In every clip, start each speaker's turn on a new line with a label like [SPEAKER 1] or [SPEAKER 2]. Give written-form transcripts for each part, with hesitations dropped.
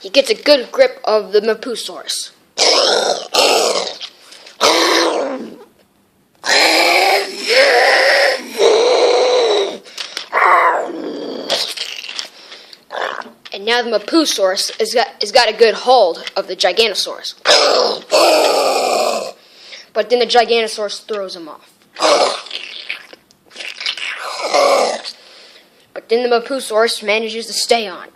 [SPEAKER 1] He gets a good grip of the Mapusaurus. And now the Mapusaurus has got a good hold of the Giganosaurus. But then the Giganosaurus throws him off. But then the Mapusaurus manages to stay on.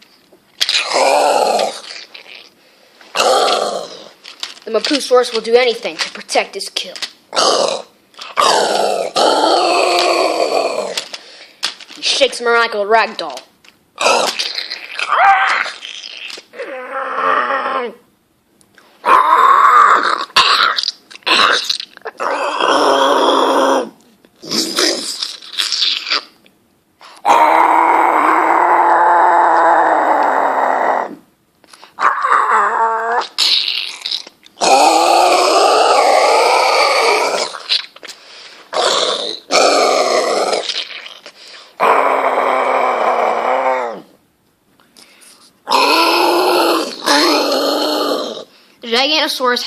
[SPEAKER 1] The Mapusaurus will do anything to protect his kill. He shakes him around like a ragdoll. The Giganosaurus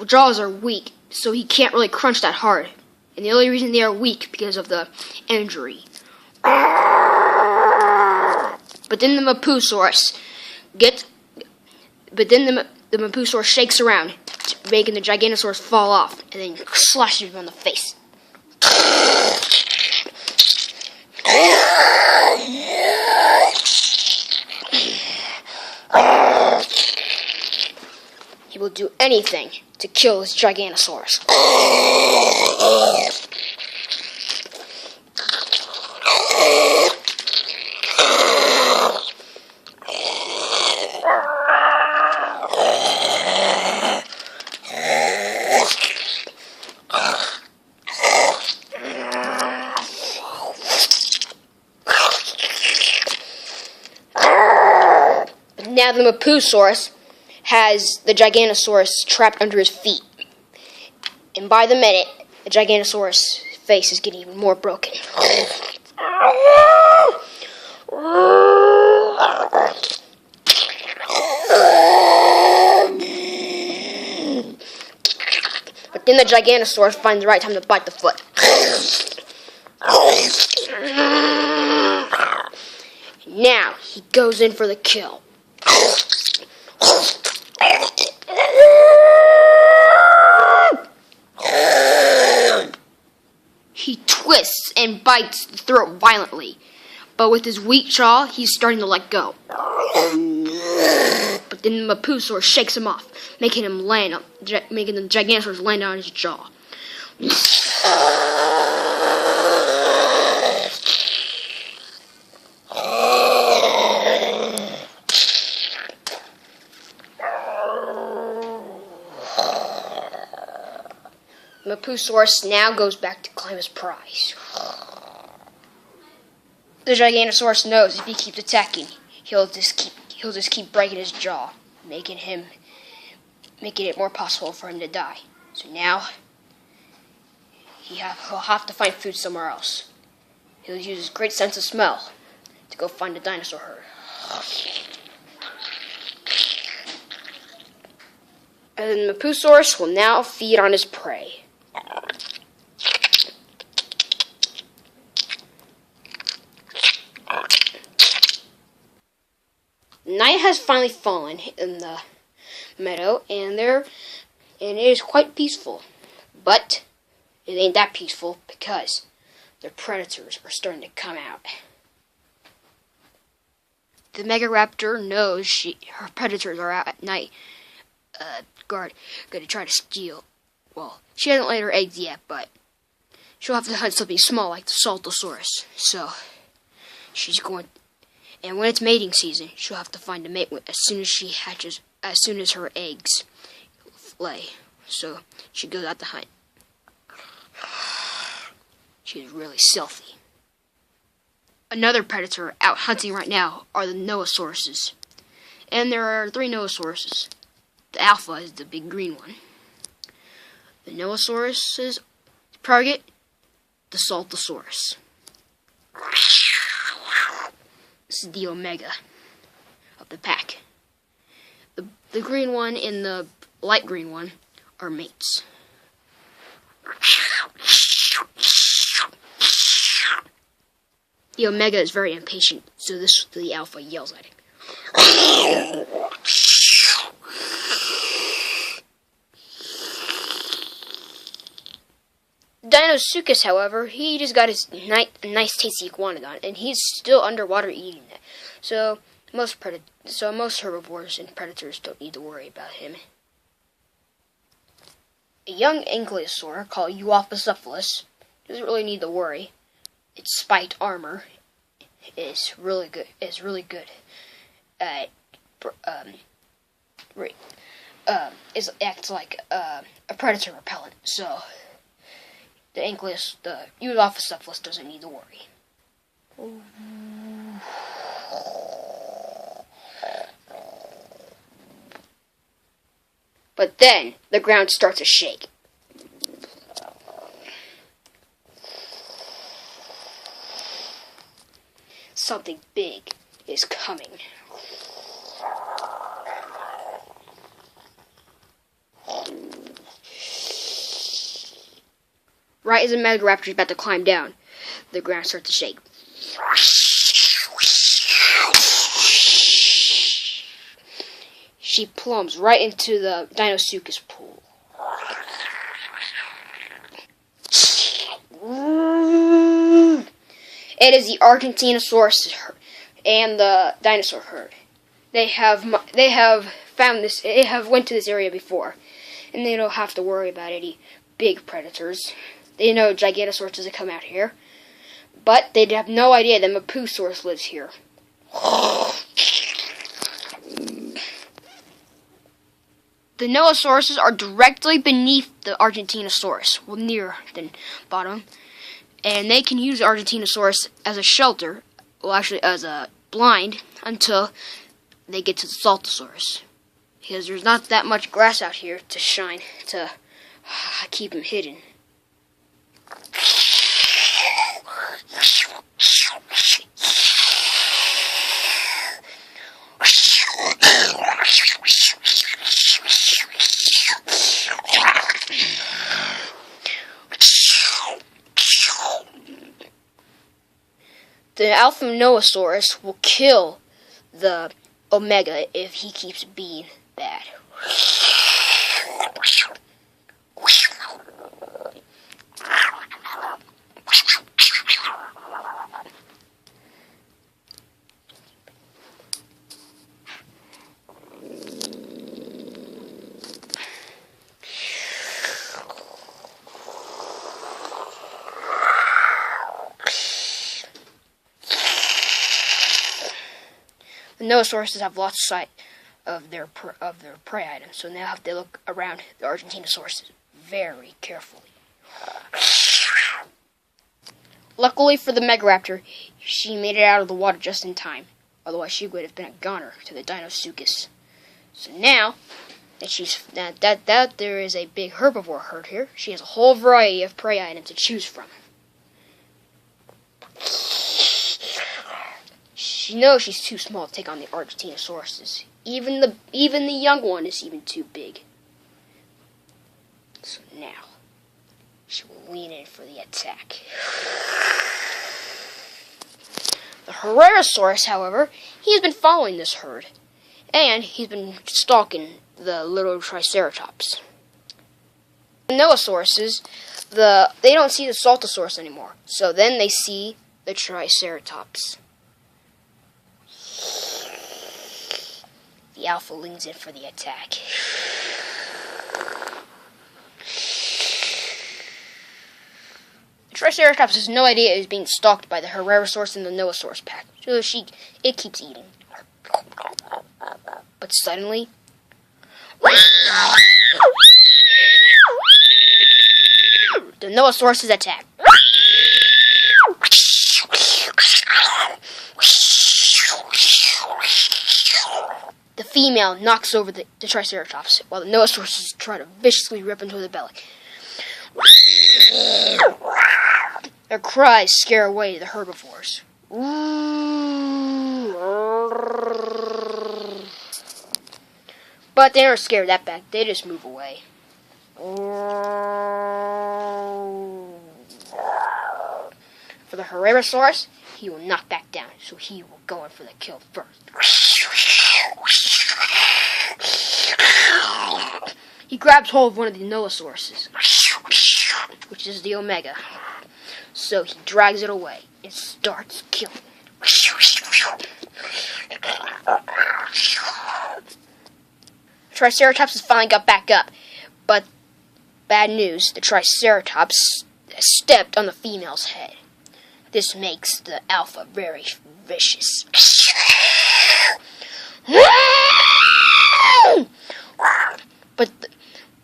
[SPEAKER 1] jaws are weak, so he can't really crunch that hard. And the only reason they are weak because of the injury. But then the Mapusaurus the Mapusaurus shakes around, making the Giganosaurus fall off, and then slashes him on the face. He will do anything to kill this Giganosaurus. Now the Mapusaurus has the Giganosaurus trapped under his feet. And by the minute, the Giganosaurus' face is getting even more broken. But then the Giganosaurus finds the right time to bite the foot. Now he goes in for the kill. He twists and bites the throat violently, but with his weak jaw, he's starting to let go. But then the Mapusaurus shakes him off, making the Giganosaurus land on his jaw. The Mapusaurus now goes back to claim his prize. The Giganosaurus knows if he keeps attacking, he'll just keep breaking his jaw, making it more possible for him to die. So now he'll have to find food somewhere else. He'll use his great sense of smell to go find the dinosaur herd. And the Mapusaurus will now feed on his prey. Night has finally fallen in the meadow, and it is quite peaceful. But it ain't that peaceful because the predators are starting to come out. The Megaraptor knows her predators are out at night, going to try to steal. Well, she hasn't laid her eggs yet, but she'll have to hunt something small like the Saltosaurus. So she's going. And when it's mating season, she'll have to find a mate as soon as she hatches, as soon as her eggs lay. So she goes out to hunt. She's really stealthy. Another predator out hunting right now are the Noasauruses. And there are 3 Noasauruses. The alpha is the big green one. The Nosaurus's target, the Saltosaurus. This is the Omega of the pack. The green one and the light green one are mates. The Omega is very impatient, so the Alpha yells at him. Dinosuchus, however, he just got his nice tasty iguanodon, and he's still underwater eating it. So most herbivores and predators don't need to worry about him. A young ankylosaur called Euophocephalus doesn't really need to worry. Its spiked armor is really good. Acts like a predator repellent. So the Euophocephalus doesn't need to worry. But then the ground starts to shake. Something big is coming. Right as the Megaraptor is about to climb down, the ground starts to shake. She plumbs right into the Dinosuchus pool. It is the Argentinosaurus and the dinosaur herd. They have found this. They have went to this area before, and they don't have to worry about any big predators. They know Gigantosaurus doesn't come out here, but they have no idea that Mapusaurus lives here. The Noasauruses are directly beneath the Argentinosaurus, well, near the bottom, and they can use the Argentinosaurus as a shelter, well, actually as a blind, until they get to the Saltosaurus, because there's not that much grass out here to shine to keep them hidden. The Alpha Nosaurus will kill the Omega if he keeps being bad. The Noasauruses have lost sight of their prey items, so now they look around the Argentinosaurus very carefully. Luckily for the Megaraptor, she made it out of the water just in time. Otherwise, she would have been a goner to the Dinosuchus. So now that there is a big herbivore herd here, she has a whole variety of prey items to choose from. She knows she's too small to take on the Argentinosaurus. Even the young one is even too big. So now, she will lean in for the attack. The Herrerasaurus, however, he has been following this herd, and he's been stalking the little Triceratops. The Noasauruses, they don't see the Saltosaurus anymore, so then they see the Triceratops. The Alpha leans in for the attack. The Triceratops has no idea it is being stalked by the Herrerasaurus and the Nosaurus pack, so it keeps eating. But suddenly, the Nosaurus attack. The female knocks over the Triceratops, while the Nosaurus is trying to viciously rip into the belly. Their cries scare away the herbivores. But they aren't scared that bad. They just move away. For the Herrerasaurus, he will not back down, so he will go in for the kill first. He grabs hold of one of the Nolasauruses, which is the Omega. So he drags it away and starts killing. Triceratops has finally got back up, but bad news, the Triceratops stepped on the female's head. This makes the alpha very vicious.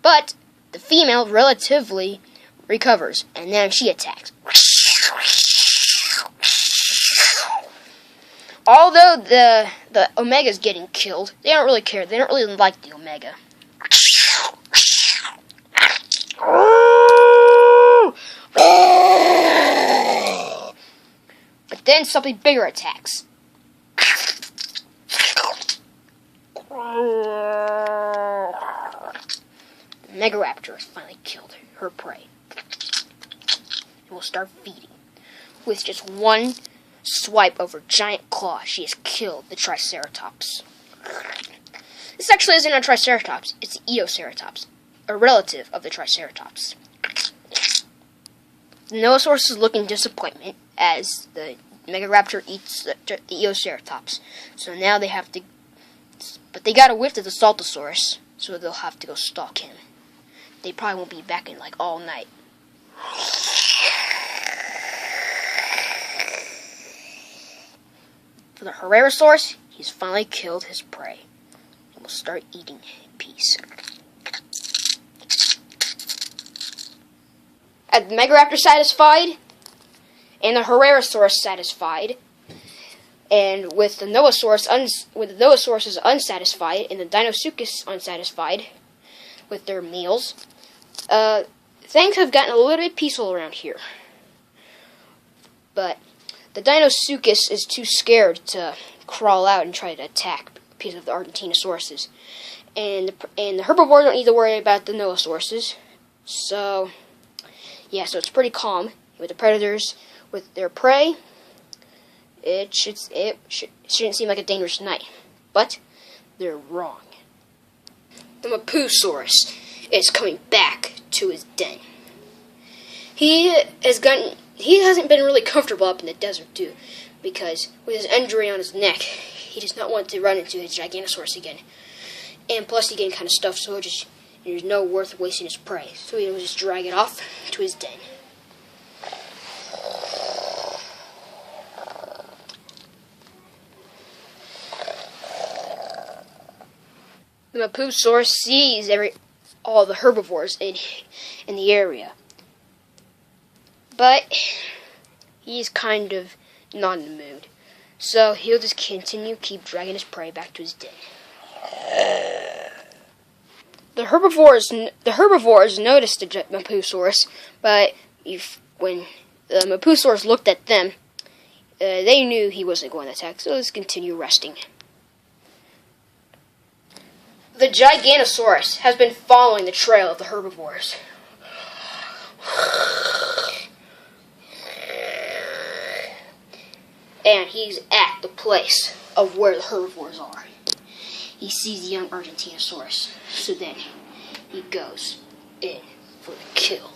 [SPEAKER 1] But the female relatively recovers, and then she attacks. Although the Omega's getting killed, they don't really care. They don't really like the Omega. But then something bigger attacks. The Megaraptor has finally killed her prey. And will start feeding. With just one swipe of her giant claw, she has killed the Triceratops. This actually isn't a Triceratops, it's an Eoceratops, a relative of the Triceratops. The Nosaurus is looking disappointment as the Megaraptor eats the Eoceratops. So now they have to, but they got a whiff of the Saltosaurus, so they'll have to go stalk him. They probably won't be back in like all night. For the Herrerasaurus, he's finally killed his prey and will start eating in peace. As the Megaraptor satisfied, and the Herrerasaurus satisfied, and with the Nosaurus unsatisfied, and the Deinosuchus unsatisfied with their meals, things have gotten a little bit peaceful around here. But the Deinosuchus is too scared to crawl out and try to attack a piece of the Argentinosauruses. And the herbivores don't need to worry about the Nolasauruses. So, yeah, so it's pretty calm with the predators, with their prey. It shouldn't seem like a dangerous night. But they're wrong. The Mapusaurus is coming back to his den. He hasn't been really comfortable up in the desert too, because with his injury on his neck, he does not want to run into his Giganosaurus again. And plus, he's getting kind of stuffed, so there's no worth wasting his prey. So he'll just drag it off to his den. The Mapusaurus sees all the herbivores in the area. But he's kind of not in the mood. So he'll just keep dragging his prey back to his den. The herbivores noticed the Mapusaurus, but when the Mapusaurus looked at them, they knew he wasn't going to attack, so let's continue resting. The Giganosaurus has been following the trail of the herbivores. And he's at the place of where the herbivores are. He sees the young Argentinosaurus, so then he goes in for the kill.